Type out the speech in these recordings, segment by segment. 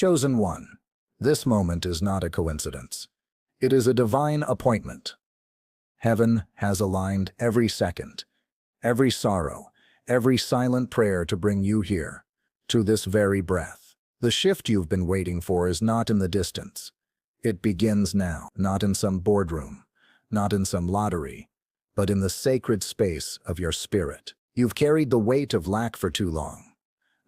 Chosen one, this moment is not a coincidence. It is a divine appointment. Heaven has aligned every second, every sorrow, every silent prayer to bring you here, to this very breath. The shift you've been waiting for is not in the distance. It begins now, not in some boardroom, not in some lottery, but in the sacred space of your spirit. You've carried the weight of lack for too long,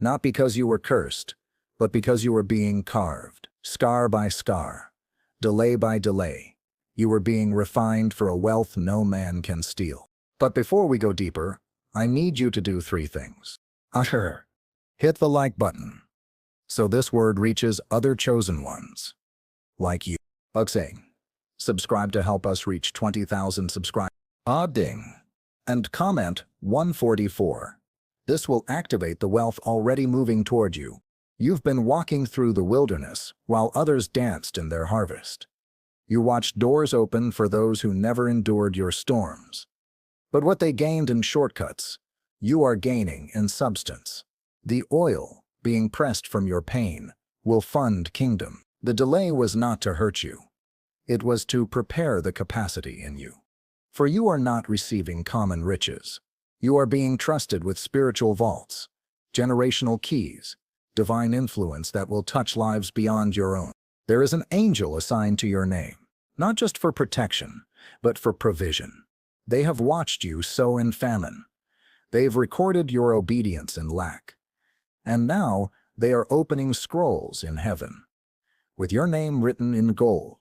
not because you were cursed, but because you were being carved, scar by scar, delay by delay. You were being refined for a wealth no man can steal. But before we go deeper, I need you to do 3 things. Hit the like button, so this word reaches other chosen ones, like you. Subscribe to help us reach 20,000 subscribers. Ding. And comment 144. This will activate the wealth already moving toward you. You've been walking through the wilderness while others danced in their harvest. You watched doors open for those who never endured your storms. But what they gained in shortcuts, you are gaining in substance. The oil being pressed from your pain will fund kingdom. The delay was not to hurt you. It was to prepare the capacity in you. For you are not receiving common riches. You are being trusted with spiritual vaults, generational keys, divine influence that will touch lives beyond your own. There is an angel assigned to your name, not just for protection, but for provision. They have watched you sow in famine. They've recorded your obedience in lack. And now they are opening scrolls in heaven, with your name written in gold.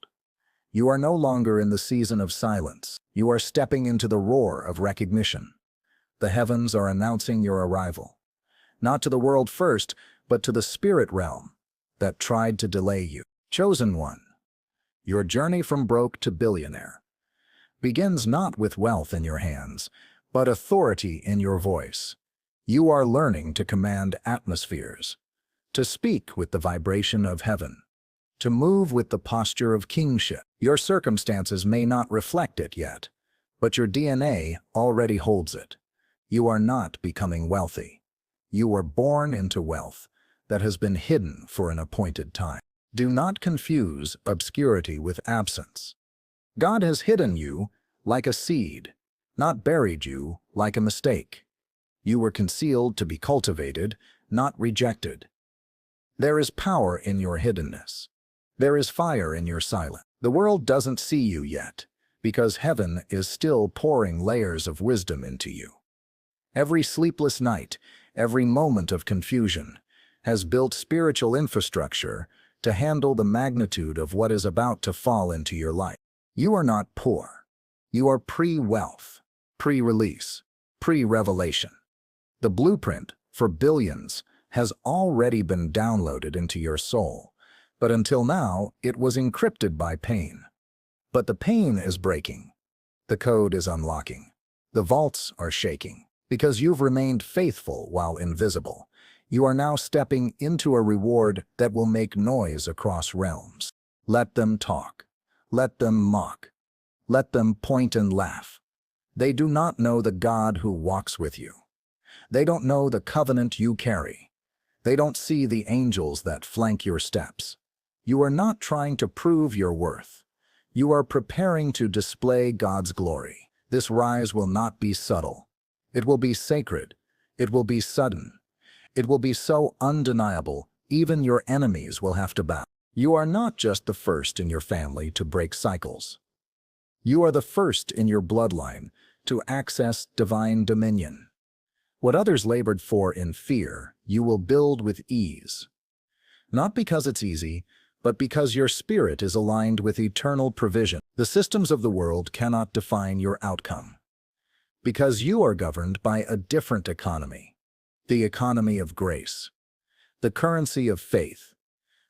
You are no longer in the season of silence. You are stepping into the roar of recognition. The heavens are announcing your arrival, not to the world first, but to the spirit realm that tried to delay you. Chosen one, your journey from broke to billionaire begins not with wealth in your hands, but authority in your voice. You are learning to command atmospheres, to speak with the vibration of heaven, to move with the posture of kingship. Your circumstances may not reflect it yet, but your DNA already holds it. You are not becoming wealthy. You were born into wealth that has been hidden for an appointed time. Do not confuse obscurity with absence. God has hidden you like a seed, not buried you like a mistake. You were concealed to be cultivated, not rejected. There is power in your hiddenness. There is fire in your silence. The world doesn't see you yet, because heaven is still pouring layers of wisdom into you. Every sleepless night, every moment of confusion, has built spiritual infrastructure to handle the magnitude of what is about to fall into your life. You are not poor. You are pre-wealth, pre-release, pre-revelation. The blueprint for billions has already been downloaded into your soul, but until now, it was encrypted by pain. But the pain is breaking. The code is unlocking. The vaults are shaking. Because you've remained faithful while invisible, you are now stepping into a reward that will make noise across realms. Let them talk. Let them mock. Let them point and laugh. They do not know the God who walks with you. They don't know the covenant you carry. They don't see the angels that flank your steps. You are not trying to prove your worth. You are preparing to display God's glory. This rise will not be subtle. It will be sacred. It will be sudden. It will be so undeniable, even your enemies will have to bow. You are not just the first in your family to break cycles. You are the first in your bloodline to access divine dominion. What others labored for in fear, you will build with ease. Not because it's easy, but because your spirit is aligned with eternal provision. The systems of the world cannot define your outcome. Because you are governed by a different economy, the economy of grace, the currency of faith,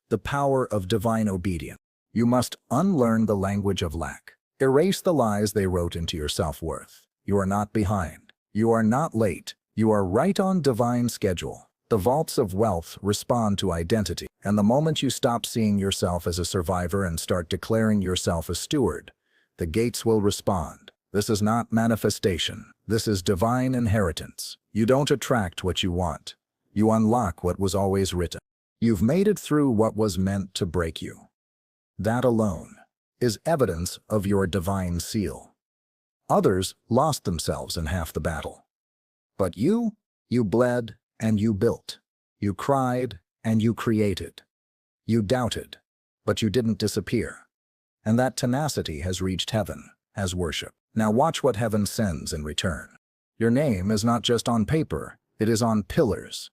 the power of divine obedience. You must unlearn the language of lack. Erase the lies they wrote into your self-worth. You are not behind. You are not late. You are right on divine schedule. The vaults of wealth respond to identity, and the moment you stop seeing yourself as a survivor and start declaring yourself a steward, the gates will respond. This is not manifestation. This is divine inheritance. You don't attract what you want. You unlock what was always written. You've made it through what was meant to break you. That alone is evidence of your divine seal. Others lost themselves in half the battle. But you bled and you built. You cried and you created. You doubted, but you didn't disappear. And that tenacity has reached heaven as worship. Now watch what heaven sends in return. Your name is not just on paper, it is on pillars.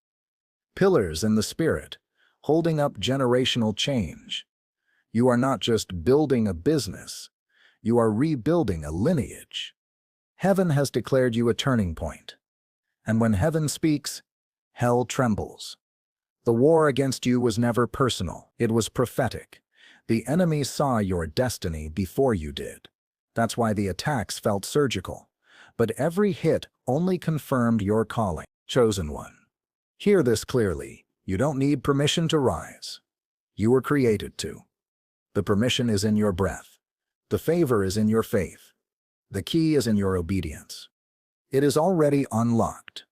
Pillars in the spirit, holding up generational change. You are not just building a business, you are rebuilding a lineage. Heaven has declared you a turning point. And when heaven speaks, hell trembles. The war against you was never personal, it was prophetic. The enemy saw your destiny before you did. That's why the attacks felt surgical. But every hit only confirmed your calling, chosen one. Hear this clearly. You don't need permission to rise. You were created to. The permission is in your breath. The favor is in your faith. The key is in your obedience. It is already unlocked.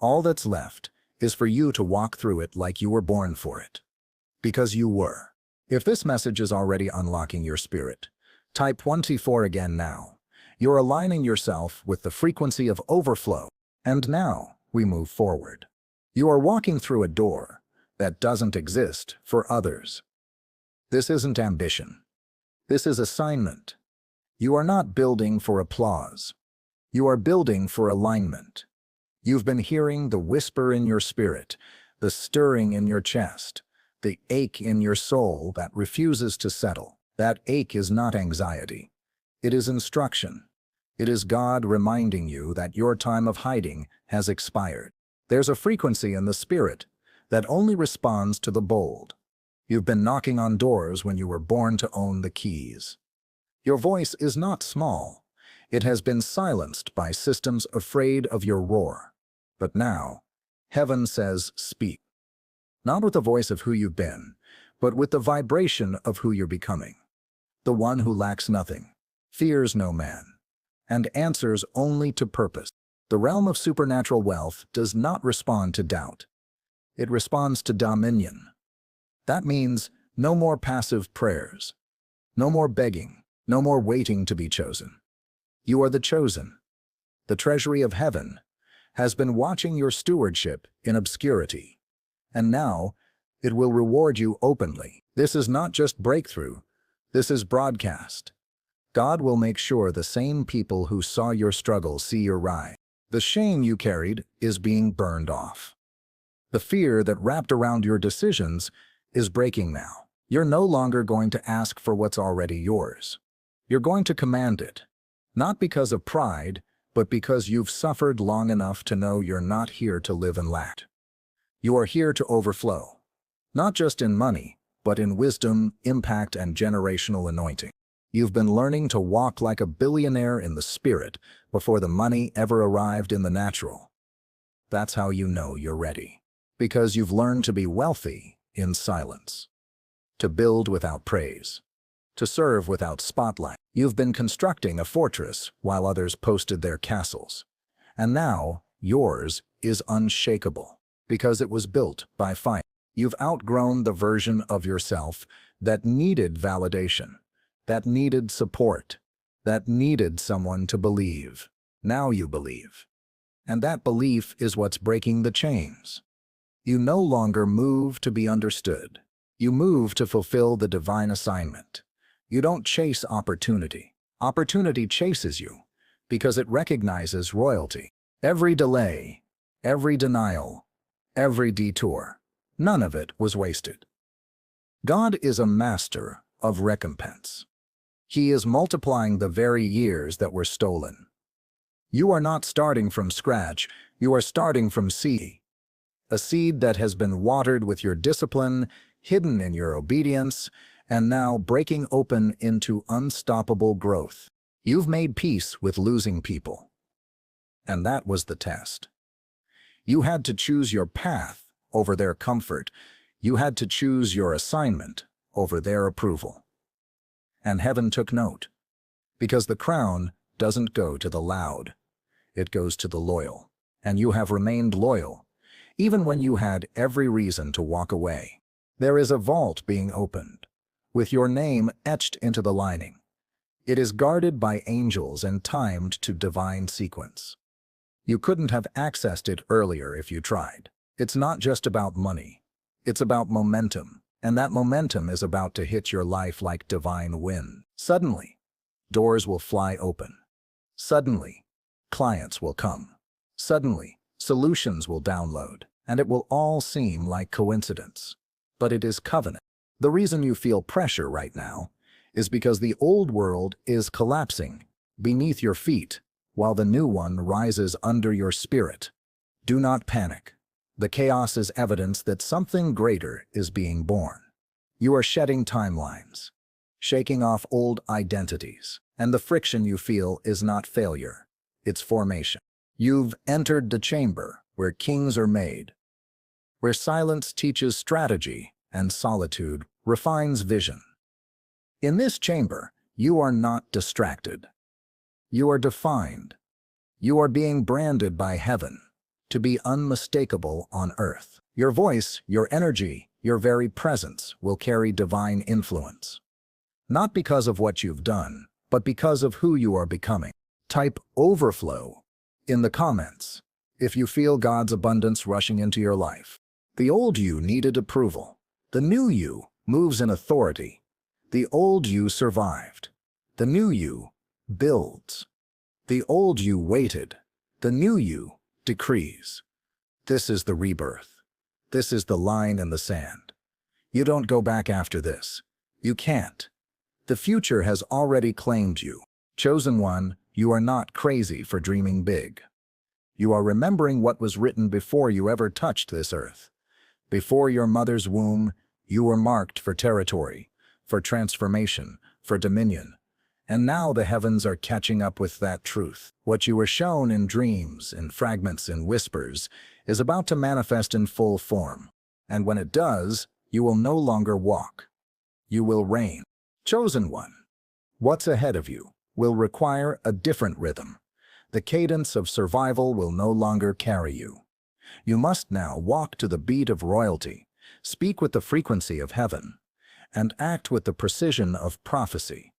All that's left is for you to walk through it like you were born for it. Because you were. If this message is already unlocking your spirit, type 24 again now. You're aligning yourself with the frequency of overflow. And now we move forward. You are walking through a door that doesn't exist for others. This isn't ambition. This is assignment. You are not building for applause. You are building for alignment. You've been hearing the whisper in your spirit, the stirring in your chest, the ache in your soul that refuses to settle. That ache is not anxiety. It is instruction. It is God reminding you that your time of hiding has expired. There's a frequency in the spirit that only responds to the bold. You've been knocking on doors when you were born to own the keys. Your voice is not small. It has been silenced by systems afraid of your roar. But now, heaven says, speak. Not with the voice of who you've been, but with the vibration of who you're becoming. The one who lacks nothing, fears no man, and answers only to purpose. The realm of supernatural wealth does not respond to doubt. It responds to dominion. That means no more passive prayers, no more begging, no more waiting to be chosen. You are the chosen. The treasury of heaven has been watching your stewardship in obscurity, and now it will reward you openly. This is not just breakthrough, this is broadcast. God will make sure the same people who saw your struggle see your rise. The shame you carried is being burned off. The fear that wrapped around your decisions is breaking now. You're no longer going to ask for what's already yours. You're going to command it, not because of pride, but because you've suffered long enough to know you're not here to live in lack. You are here to overflow, not just in money, but in wisdom, impact, and generational anointing. You've been learning to walk like a billionaire in the spirit before the money ever arrived in the natural. That's how you know you're ready. Because you've learned to be wealthy in silence, to build without praise, to serve without spotlight. You've been constructing a fortress while others posted their castles. And now yours is unshakable because it was built by fire. You've outgrown the version of yourself that needed validation, that needed support, that needed someone to believe. Now you believe. And that belief is what's breaking the chains. You no longer move to be understood. You move to fulfill the divine assignment. You don't chase opportunity. Opportunity chases you because it recognizes royalty. Every delay, every denial, every detour, none of it was wasted. God is a master of recompense. He is multiplying the very years that were stolen. You are not starting from scratch, you are starting from seed. A seed that has been watered with your discipline, hidden in your obedience, and now breaking open into unstoppable growth. You've made peace with losing people. And that was the test. You had to choose your path over their comfort. You had to choose your assignment over their approval. And heaven took note, because the crown doesn't go to the loud, it goes to the loyal. And you have remained loyal, even when you had every reason to walk away. There is a vault being opened, with your name etched into the lining. It is guarded by angels and timed to divine sequence. You couldn't have accessed it earlier if you tried. It's not just about money. It's about momentum, and that momentum is about to hit your life like divine wind. Suddenly, doors will fly open. Suddenly, clients will come. Suddenly, solutions will download, and it will all seem like coincidence. But it is covenant. The reason you feel pressure right now is because the old world is collapsing beneath your feet while the new one rises under your spirit. Do not panic. The chaos is evidence that something greater is being born. You are shedding timelines, shaking off old identities, and the friction you feel is not failure, it's formation. You've entered the chamber where kings are made, where silence teaches strategy and solitude refines vision. In this chamber, you are not distracted. You are defined. You are being branded by heaven to be unmistakable on earth. Your voice, your energy, your very presence will carry divine influence. Not because of what you've done, but because of who you are becoming. Type overflow in the comments if you feel God's abundance rushing into your life. The old you needed approval. The new you moves in authority. The old you survived. The new you builds. The old you waited. The new you decrees. This is the rebirth. This is the line in the sand. You don't go back after this. You can't. The future has already claimed you. Chosen one, you are not crazy for dreaming big. You are remembering what was written before you ever touched this earth. Before your mother's womb, you were marked for territory, for transformation, for dominion. And now the heavens are catching up with that truth. What you were shown in dreams, in fragments, in whispers, is about to manifest in full form. And when it does, you will no longer walk. You will reign. Chosen one, what's ahead of you will require a different rhythm. The cadence of survival will no longer carry you. You must now walk to the beat of royalty, speak with the frequency of heaven, and act with the precision of prophecy.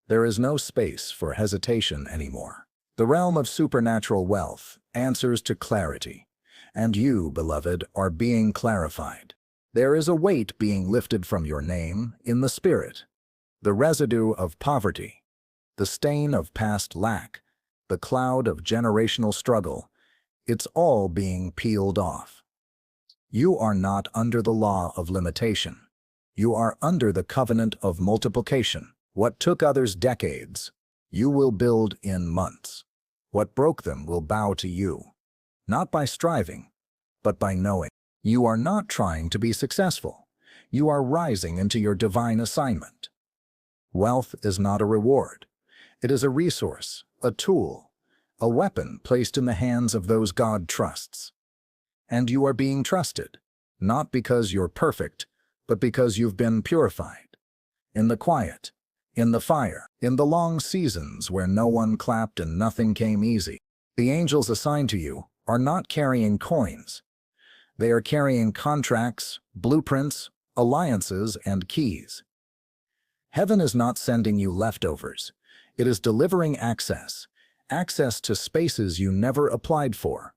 There is no space for hesitation anymore. The realm of supernatural wealth answers to clarity, and you, beloved, are being clarified. There is a weight being lifted from your name in the spirit, the residue of poverty, the stain of past lack, the cloud of generational struggle. It's all being peeled off. You are not under the law of limitation. You are under the covenant of multiplication. What took others decades, you will build in months. What broke them will bow to you, not by striving, but by knowing. You are not trying to be successful. You are rising into your divine assignment. Wealth is not a reward. It is a resource, a tool, a weapon placed in the hands of those God trusts. And you are being trusted, not because you're perfect, but because you've been purified. In the quiet, in the fire, in the long seasons where no one clapped and nothing came easy, the angels assigned to you are not carrying coins. They are carrying contracts, blueprints, alliances, and keys. Heaven is not sending you leftovers. It is delivering access. Access to spaces you never applied for.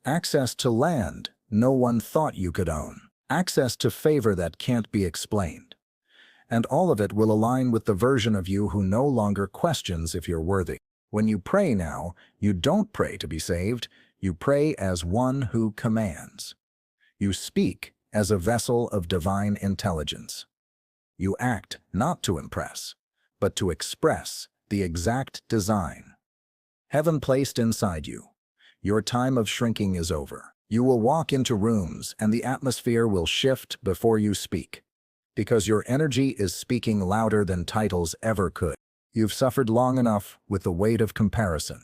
Access to land no one thought you could own. Access to favor that can't be explained. And all of it will align with the version of you who no longer questions if you're worthy. When you pray now, you don't pray to be saved. You pray as one who commands. You speak as a vessel of divine intelligence. You act not to impress, but to express the exact design heaven placed inside you. Your time of shrinking is over. You will walk into rooms and the atmosphere will shift before you speak, because your energy is speaking louder than titles ever could. You've suffered long enough with the weight of comparison.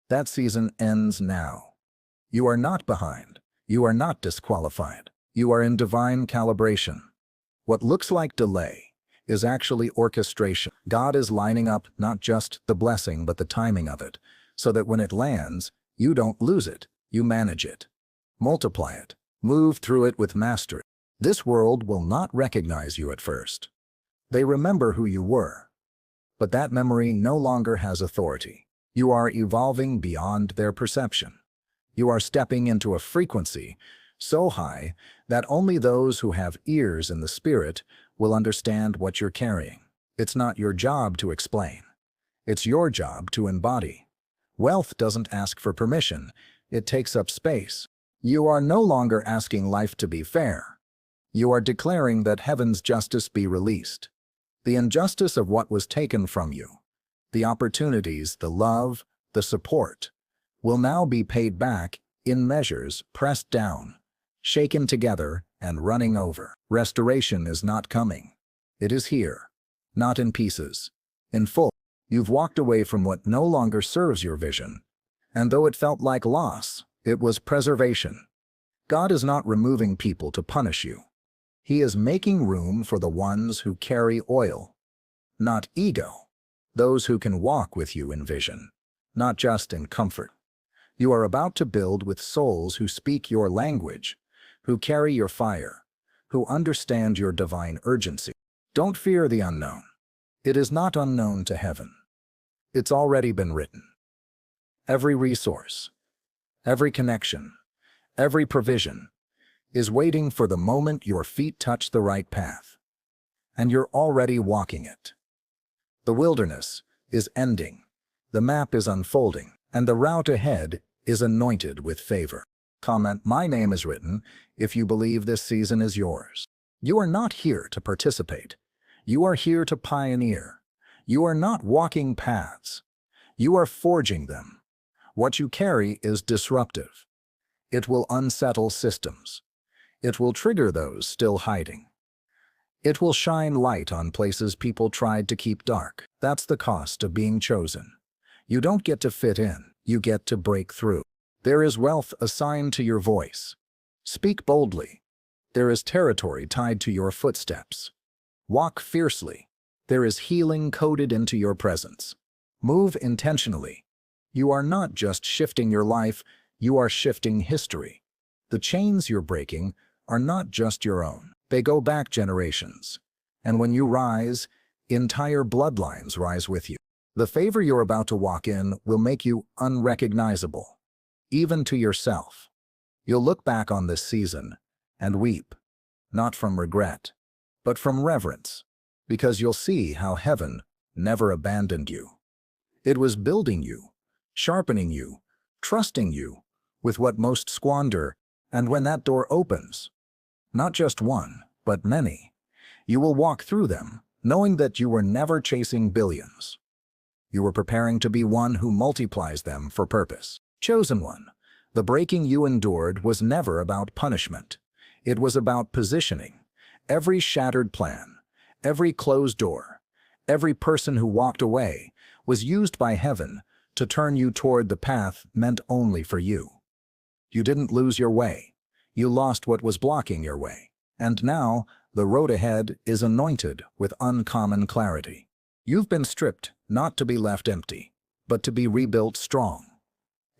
That season ends now. You are not behind. You are not disqualified. You are in divine calibration. What looks like delay is actually orchestration. God is lining up not just the blessing but the timing of it, so that when it lands, you don't lose it, you manage it. Multiply it. Move through it with mastery. This world will not recognize you at first. They remember who you were, but that memory no longer has authority. You are evolving beyond their perception. You are stepping into a frequency so high that only those who have ears in the spirit will understand what you're carrying. It's not your job to explain. It's your job to embody. Wealth doesn't ask for permission. It takes up space. You are no longer asking life to be fair. You are declaring that heaven's justice be released. The injustice of what was taken from you, the opportunities, the love, the support, will now be paid back in measures pressed down, shaken together, and running over. Restoration is not coming. It is here, not in pieces, in full. You've walked away from what no longer serves your vision, and though it felt like loss, it was preservation. God is not removing people to punish you. He is making room for the ones who carry oil, not ego, those who can walk with you in vision, not just in comfort. You are about to build with souls who speak your language, who carry your fire, who understand your divine urgency. Don't fear the unknown. It is not unknown to heaven. It's already been written. Every resource, every connection, every provision is waiting for the moment your feet touch the right path, and you're already walking it. The wilderness is ending, the map is unfolding, and the route ahead is anointed with favor. Comment, "My name is written," if you believe this season is yours. You are not here to participate. You are here to pioneer. You are not walking paths. You are forging them. What you carry is disruptive. It will unsettle systems. It will trigger those still hiding. It will shine light on places people tried to keep dark. That's the cost of being chosen. You don't get to fit in. You get to break through. There is wealth assigned to your voice. Speak boldly. There is territory tied to your footsteps. Walk fiercely. There is healing coded into your presence. Move intentionally. You are not just shifting your life, you are shifting history. The chains you're breaking are not just your own. They go back generations. And when you rise, entire bloodlines rise with you. The favor you're about to walk in will make you unrecognizable, even to yourself. You'll look back on this season and weep, not from regret, but from reverence, because you'll see how heaven never abandoned you. It was building you, sharpening you, trusting you with what most squander, and when that door opens, not just one, but many, you will walk through them, knowing that you were never chasing billions. You were preparing to be one who multiplies them for purpose. Chosen one, the breaking you endured was never about punishment. It was about positioning. Every shattered plan, every closed door, every person who walked away was used by heaven to turn you toward the path meant only for you. You didn't lose your way. You lost what was blocking your way. And now, the road ahead is anointed with uncommon clarity. You've been stripped not to be left empty, but to be rebuilt strong.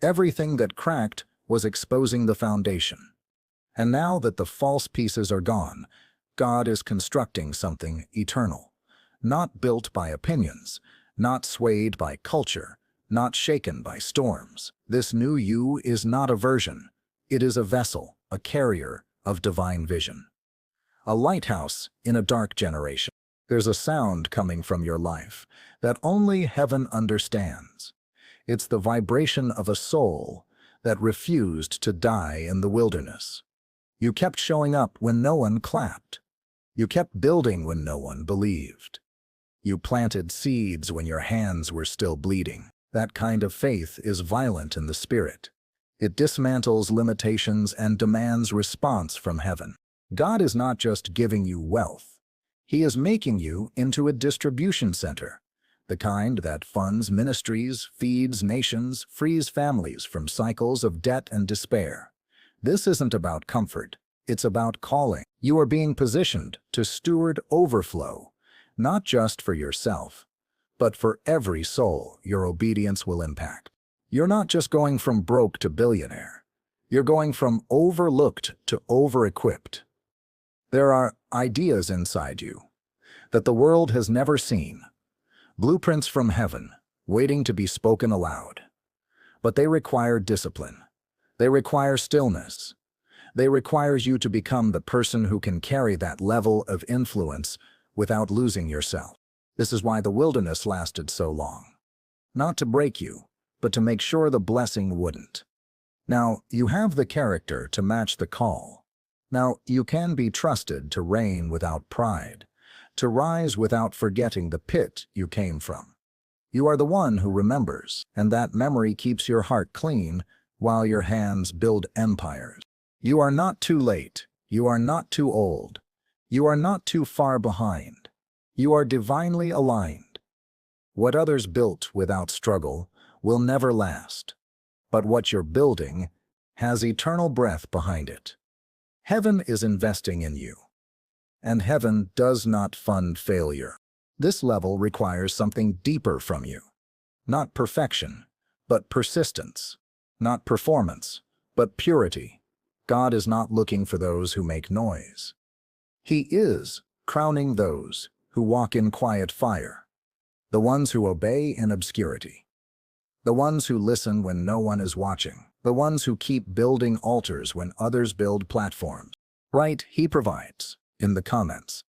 Everything that cracked was exposing the foundation. And now that the false pieces are gone, God is constructing something eternal, not built by opinions, not swayed by culture, not shaken by storms. This new you is not a version. It is a vessel, a carrier of divine vision. A lighthouse in a dark generation. There's a sound coming from your life that only heaven understands. It's the vibration of a soul that refused to die in the wilderness. You kept showing up when no one clapped. You kept building when no one believed. You planted seeds when your hands were still bleeding. That kind of faith is violent in the spirit. It dismantles limitations and demands response from heaven. God is not just giving you wealth. He is making you into a distribution center, the kind that funds ministries, feeds nations, frees families from cycles of debt and despair. This isn't about comfort. It's about calling. You are being positioned to steward overflow, not just for yourself, but for every soul your obedience will impact. You're not just going from broke to billionaire. You're going from overlooked to over-equipped. There are ideas inside you that the world has never seen, blueprints from heaven, waiting to be spoken aloud. But they require discipline. They require stillness. They require you to become the person who can carry that level of influence without losing yourself. This is why the wilderness lasted so long. Not to break you, but to make sure the blessing wouldn't. Now, you have the character to match the call. Now, you can be trusted to reign without pride, to rise without forgetting the pit you came from. You are the one who remembers, and that memory keeps your heart clean while your hands build empires. You are not too late. You are not too old. You are not too far behind. You are divinely aligned. What others built without struggle will never last. But what you're building has eternal breath behind it. Heaven is investing in you. And heaven does not fund failure. This level requires something deeper from you. Not perfection, but persistence. Not performance, but purity. God is not looking for those who make noise. He is crowning those who walk in quiet fire, the ones who obey in obscurity, the ones who listen when no one is watching, the ones who keep building altars when others build platforms. Right, He provides. In the comments,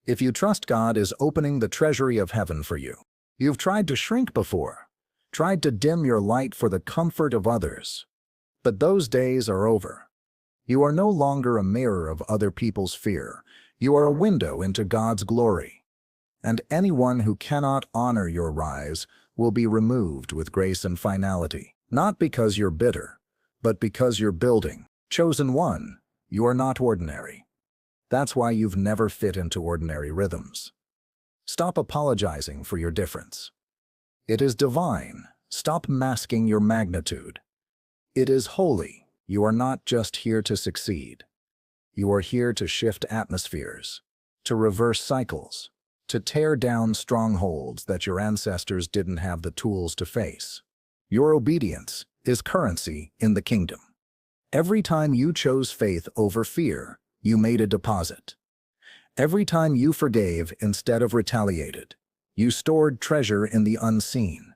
if you trust God is opening the treasury of heaven for you. You've tried to shrink before, tried to dim your light for the comfort of others. But those days are over. You are no longer a mirror of other people's fear. You are a window into God's glory. And anyone who cannot honor your rise will be removed with grace and finality. Not because you're bitter, but because you're building. Chosen one, you are not ordinary. That's why you've never fit into ordinary rhythms. Stop apologizing for your difference. It is divine. Stop masking your magnitude. It is holy. You are not just here to succeed. You are here to shift atmospheres, to reverse cycles, to tear down strongholds that your ancestors didn't have the tools to face. Your obedience is currency in the kingdom. Every time you chose faith over fear, you made a deposit. Every time you forgave instead of retaliated, you stored treasure in the unseen.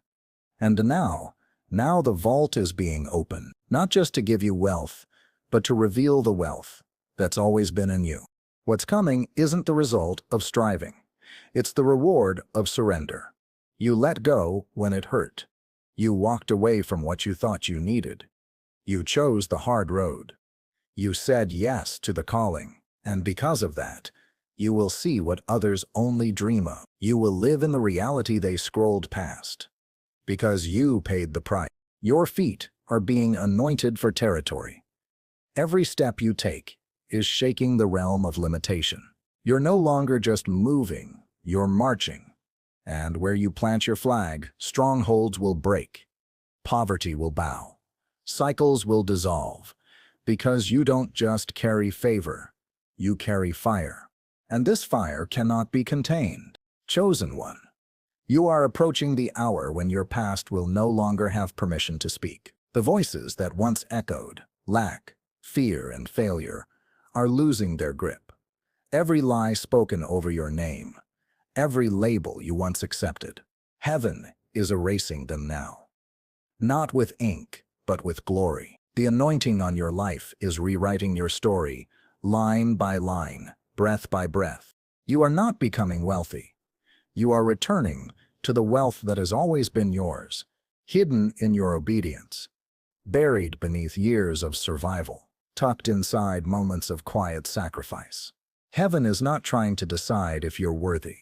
And now the vault is being opened, not just to give you wealth, but to reveal the wealth that's always been in you. What's coming isn't the result of striving. It's the reward of surrender. You let go when it hurt. You walked away from what you thought you needed. You chose the hard road. You said yes to the calling, and because of that, you will see what others only dream of. You will live in the reality they scrolled past. Because you paid the price. Your feet are being anointed for territory. Every step you take is shaking the realm of limitation. You're no longer just moving, you're marching. And where you plant your flag, strongholds will break. Poverty will bow. Cycles will dissolve. Because you don't just carry favor, you carry fire. And this fire cannot be contained. Chosen one, you are approaching the hour when your past will no longer have permission to speak. The voices that once echoed lack, fear, and failure are losing their grip. Every lie spoken over your name, every label you once accepted, heaven is erasing them now. Not with ink, but with glory. The anointing on your life is rewriting your story, line by line, breath by breath. You are not becoming wealthy. You are returning to the wealth that has always been yours, hidden in your obedience, buried beneath years of survival, tucked inside moments of quiet sacrifice. Heaven is not trying to decide if you're worthy.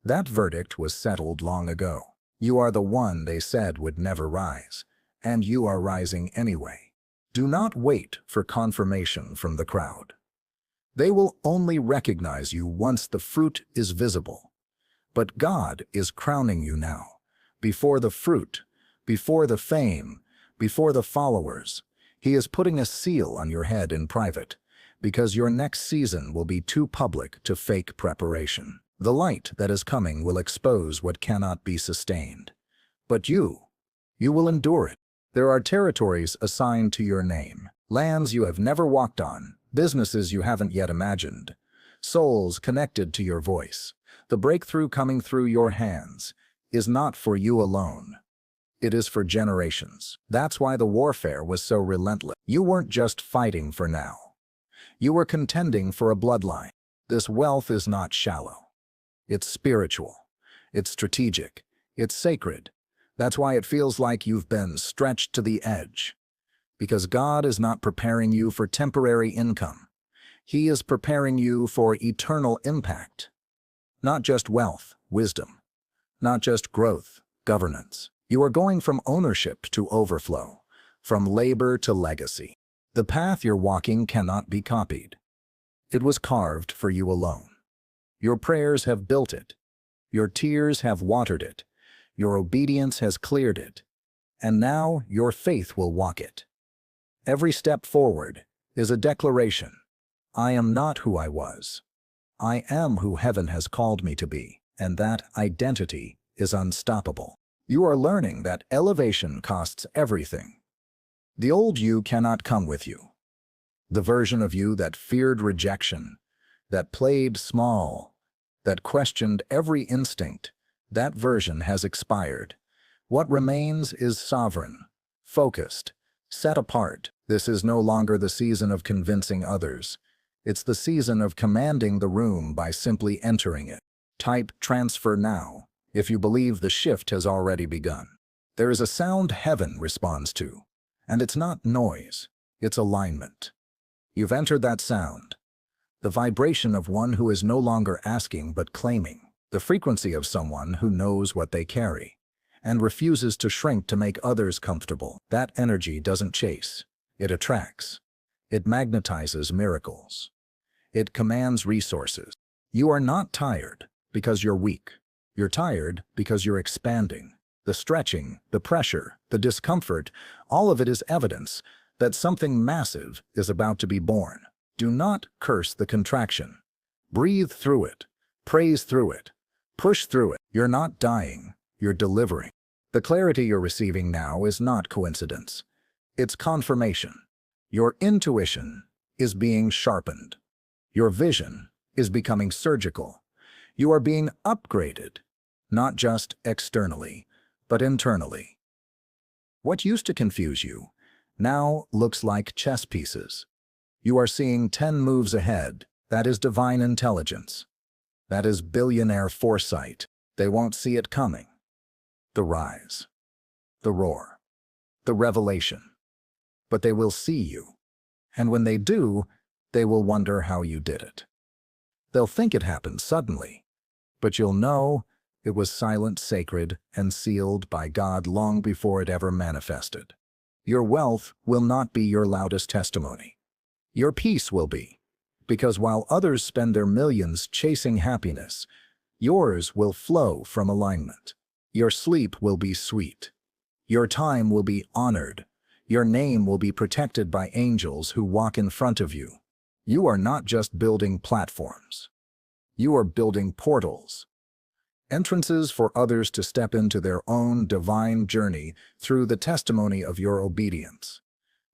That verdict was settled long ago. You are the one they said would never rise, and you are rising anyway. Do not wait for confirmation from the crowd. They will only recognize you once the fruit is visible. But God is crowning you now, before the fruit, before the fame, before the followers. He is putting a seal on your head in private, because your next season will be too public to fake preparation. The light that is coming will expose what cannot be sustained. But you will endure it. There are territories assigned to your name, lands you have never walked on, businesses you haven't yet imagined, souls connected to your voice. The breakthrough coming through your hands is not for you alone. It is for generations. That's why the warfare was so relentless. You weren't just fighting for now. You were contending for a bloodline. This wealth is not shallow. It's spiritual. It's strategic. It's sacred. That's why it feels like you've been stretched to the edge. Because God is not preparing you for temporary income. He is preparing you for eternal impact. Not just wealth, wisdom. Not just growth, governance. You are going from ownership to overflow, from labor to legacy. The path you're walking cannot be copied. It was carved for you alone. Your prayers have built it. Your tears have watered it. Your obedience has cleared it. And now your faith will walk it. Every step forward is a declaration. I am not who I was. I am who heaven has called me to be, and that identity is unstoppable. You are learning that elevation costs everything. The old you cannot come with you. The version of you that feared rejection, that played small, that questioned every instinct, that version has expired. What remains is sovereign, focused, set apart. This is no longer the season of convincing others. It's the season of commanding the room by simply entering it. Type transfer now if you believe the shift has already begun. There is a sound heaven responds to, and it's not noise, it's alignment. You've entered that sound, the vibration of one who is no longer asking but claiming, the frequency of someone who knows what they carry and refuses to shrink to make others comfortable. That energy doesn't chase, it attracts. It magnetizes miracles. It commands resources. You are not tired because you're weak. You're tired because you're expanding. The stretching, the pressure, the discomfort, all of it is evidence that something massive is about to be born. Do not curse the contraction. Breathe through it. Praise through it. Push through it. You're not dying. You're delivering. The clarity you're receiving now is not coincidence. It's confirmation. Your intuition is being sharpened. Your vision is becoming surgical. You are being upgraded, not just externally, but internally. What used to confuse you now looks like chess pieces. You are seeing 10 moves ahead. That is divine intelligence. That is billionaire foresight. They won't see it coming. The rise, the roar, the revelation. But they will see you. And when they do, they will wonder how you did it. They'll think it happened suddenly, but you'll know it was silent, sacred, and sealed by God long before it ever manifested. Your wealth will not be your loudest testimony. Your peace will be, because while others spend their millions chasing happiness, yours will flow from alignment. Your sleep will be sweet. Your time will be honored. Your name will be protected by angels who walk in front of you. You are not just building platforms. You are building portals. Entrances for others to step into their own divine journey through the testimony of your obedience.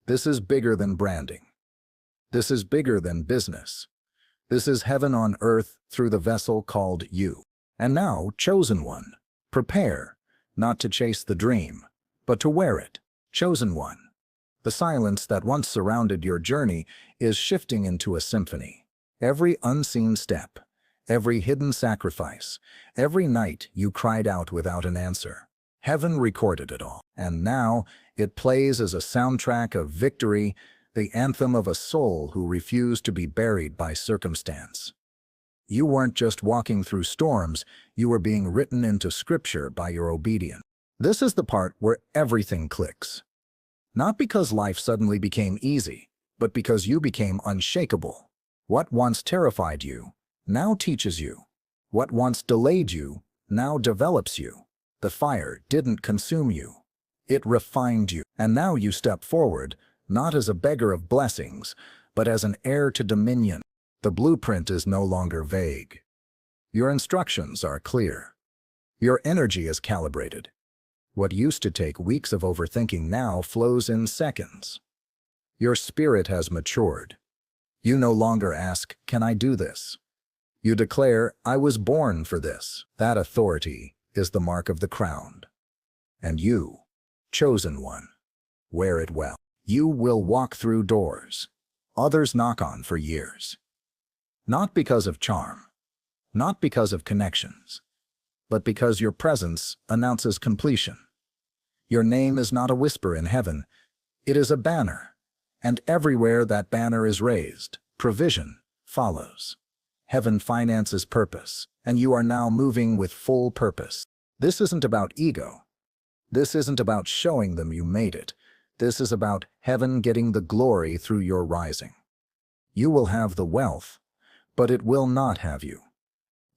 This is bigger than branding. This is bigger than business. This is heaven on earth through the vessel called you. And now, chosen one, prepare, not to chase the dream, but to wear it. Chosen one. The silence that once surrounded your journey is shifting into a symphony. Every unseen step, every hidden sacrifice, every night you cried out without an answer. Heaven recorded it all. And now it plays as a soundtrack of victory, the anthem of a soul who refused to be buried by circumstance. You weren't just walking through storms, you were being written into scripture by your obedience. This is the part where everything clicks. Not because life suddenly became easy, but because you became unshakable. What once terrified you now teaches you. What once delayed you now develops you. The fire didn't consume you. It refined you. And now you step forward, not as a beggar of blessings, but as an heir to dominion. The blueprint is no longer vague. Your instructions are clear. Your energy is calibrated. What used to take weeks of overthinking now flows in seconds. Your spirit has matured. You no longer ask, "Can I do this?" You declare, I was born for this. That authority is the mark of the crowned. And you, chosen one, wear it well. You will walk through doors others knock on for years. Not because of charm, not because of connections, but because your presence announces completion. Your name is not a whisper in heaven, it is a banner. And everywhere that banner is raised, provision follows. Heaven finances purpose, and you are now moving with full purpose. This isn't about ego. This isn't about showing them you made it. This is about heaven getting the glory through your rising. You will have the wealth, but it will not have you.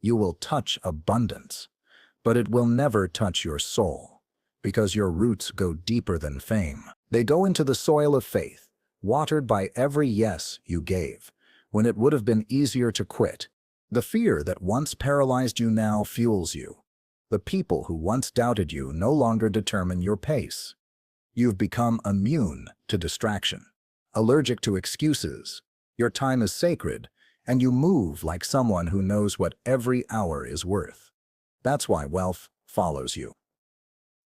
You will touch abundance, but it will never touch your soul, because your roots go deeper than fame. They go into the soil of faith, watered by every yes you gave, when it would have been easier to quit. The fear that once paralyzed you now fuels you. The people who once doubted you no longer determine your pace. You've become immune to distraction, allergic to excuses. Your time is sacred, and you move like someone who knows what every hour is worth. That's why wealth follows you.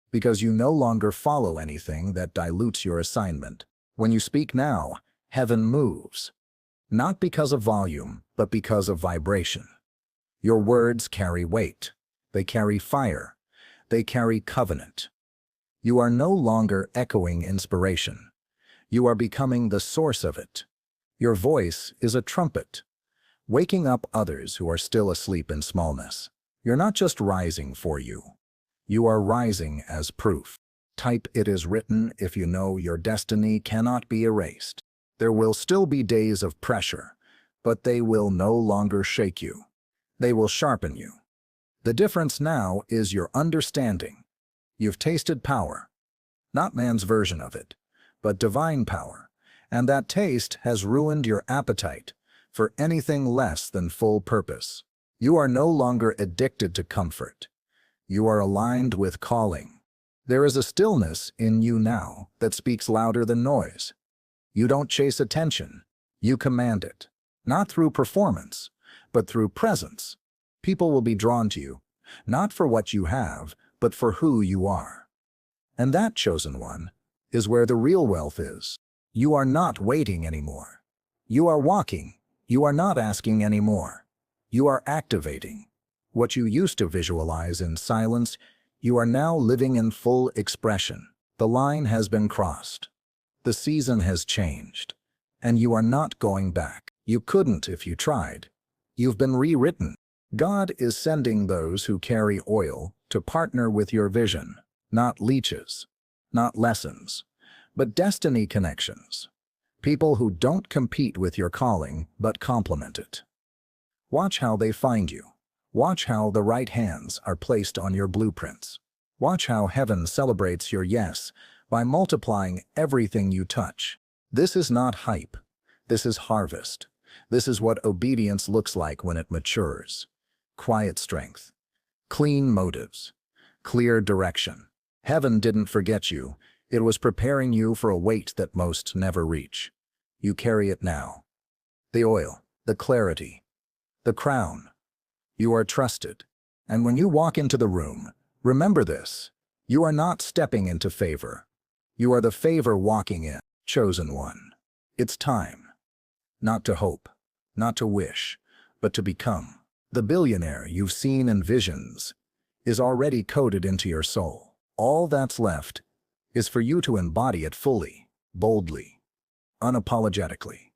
Because you no longer follow anything that dilutes your assignment. When you speak now, heaven moves. Not because of volume, but because of vibration. Your words carry weight. They carry fire. They carry covenant. You are no longer echoing inspiration. You are becoming the source of it. Your voice is a trumpet, waking up others who are still asleep in smallness. You're not just rising for you. You are rising as proof. Type "it is written" if you know your destiny cannot be erased. There will still be days of pressure, but they will no longer shake you. They will sharpen you. The difference now is your understanding. You've tasted power, not man's version of it, but divine power, and that taste has ruined your appetite for anything less than full purpose. You are no longer addicted to comfort. You are aligned with calling. There is a stillness in you now that speaks louder than noise. You don't chase attention, you command it. Not through performance, but through presence. People will be drawn to you, not for what you have, but for who you are. And that, chosen one, is where the real wealth is. You are not waiting anymore. You are walking. You are not asking anymore. You are activating. What you used to visualize in silence, you are now living in full expression. The line has been crossed. The season has changed. And you are not going back. You couldn't if you tried. You've been rewritten. God is sending those who carry oil to partner with your vision, not leeches, not lessons, but destiny connections. People who don't compete with your calling, but complement it. Watch how they find you. Watch how the right hands are placed on your blueprints. Watch how heaven celebrates your yes by multiplying everything you touch. This is not hype. This is harvest. This is what obedience looks like when it matures. Quiet strength, clean motives, clear direction. Heaven didn't forget you. It was preparing you for a weight that most never reach. You carry it now. The oil, the clarity, the crown. You are trusted. And when you walk into the room, remember this. You are not stepping into favor. You are the favor walking in. Chosen one. It's time. Not to hope, not to wish, but to become. The billionaire you've seen in visions is already coded into your soul. All that's left is for you to embody it fully, boldly, unapologetically.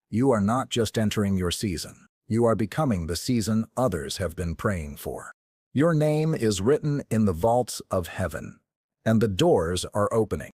You are not just entering your season. You are becoming the season others have been praying for. Your name is written in the vaults of heaven, and the doors are opening.